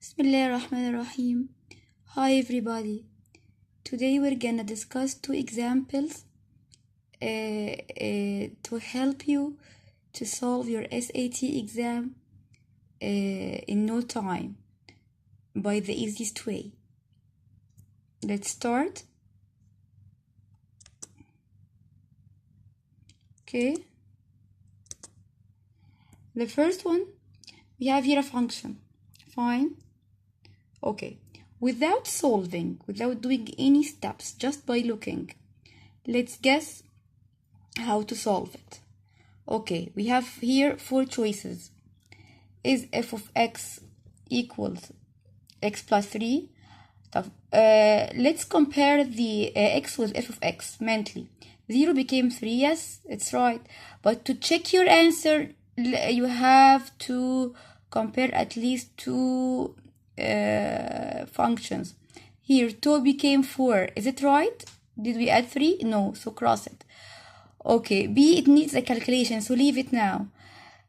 Bismillahirrahmanirrahim. Hi everybody. Today we're gonna discuss two examples to help you to solve your SAT exam in no time by the easiest way. Let's start. Okay. The first one, we have here a function. Fine. Okay. Without solving, without doing any steps, just by looking, let's guess how to solve it. Okay, we have here four choices. Is f of x equals x plus 3? Let's compare the x with f of x mentally. 0 became 3, yes, it's right. But to check your answer, you have to compare at least two functions. Here 2 became 4, is it right? Did we add 3? No, so cross it. Okay, B, it needs a calculation, so leave it now.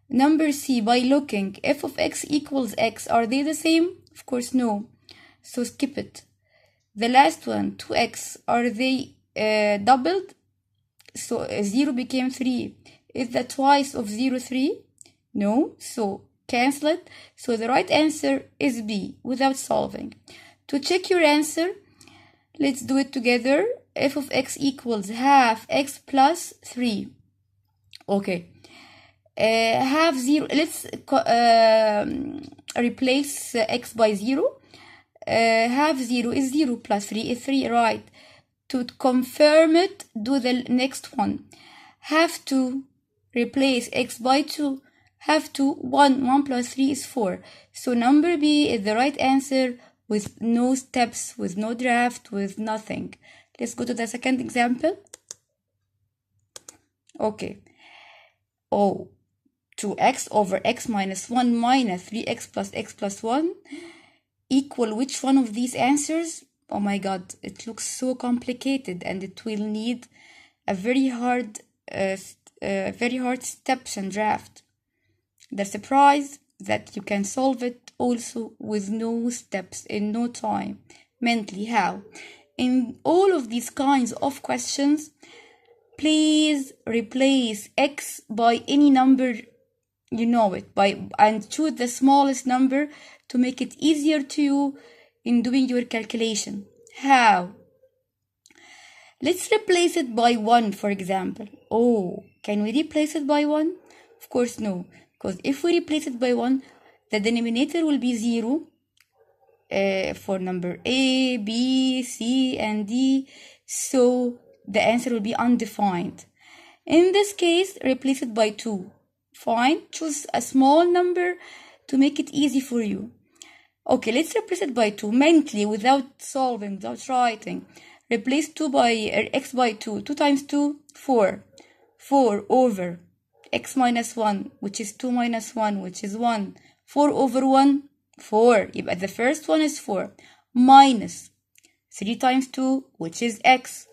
Number C, by looking, f of x equals x, are they the same? Of course no, so skip it. The last one, 2x, are they doubled? So 0 became 3. Is that twice of 0 3? No, so cancel it. So the right answer is B, without solving. To check your answer, let's do it together. F of x equals half x plus 3. Okay. Half 0, let's replace x by 0. Half 0 is 0 plus 3 is 3, right? To confirm it, do the next one. Have to replace x by 2. Have to 1 plus 3 is 4. So number B is the right answer with no steps, with no draft, with nothing. Let's go to the second example. Okay. 2x over x minus 1 minus 3x plus x plus 1 equal which one of these answers? Oh my god, it looks so complicated and it will need a very hard steps and draft. The surprise that you can solve it also with no steps in no time. Mentally, how? In all of these kinds of questions, please replace x by any number you know it and choose the smallest number to make it easier to you in doing your calculation. How? Let's replace it by 1, for example. Oh, can we replace it by 1? Of course no, because if we replace it by 1, the denominator will be 0 for number A, B, C, and D, so the answer will be undefined. In this case, replace it by 2. Fine, choose a small number to make it easy for you. Okay, let's replace it by 2 mentally, without solving, without writing. Replace 2 by x by 2. 2 times 2, 4. 4 over x minus 1, which is 2 minus 1, which is 1. 4 over 1, 4. The first one is 4. Minus 3 times 2, which is x.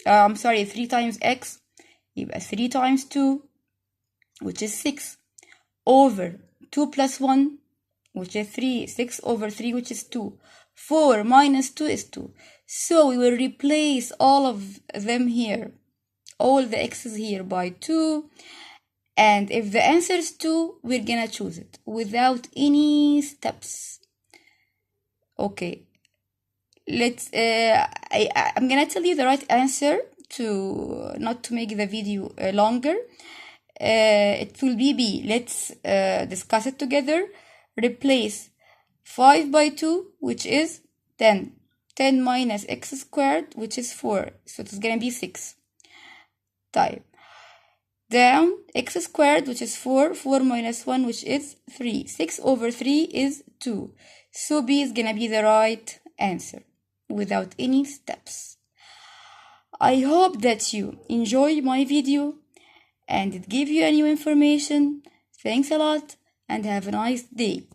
3 times x. 3 times 2, which is 6. Over 2 plus 1, which is 3. 6 over 3, which is 2. 4 minus 2 is 2. So we will replace all of them here, all the x's here, by 2. And if the answer is 2, we're gonna choose it without any steps. Okay. Let's I'm gonna tell you the right answer to not to make the video longer. It will be B. Let's discuss it together. Replace 5 by 2, which is 10. 10 minus x squared, which is 4. So it's gonna be 6. Type. Down x squared, which is 4. 4 minus 1, which is 3. 6 over 3 is 2. So B is gonna be the right answer without any steps. I hope that you enjoy my video and it gave you a new information. Thanks a lot and have a nice day.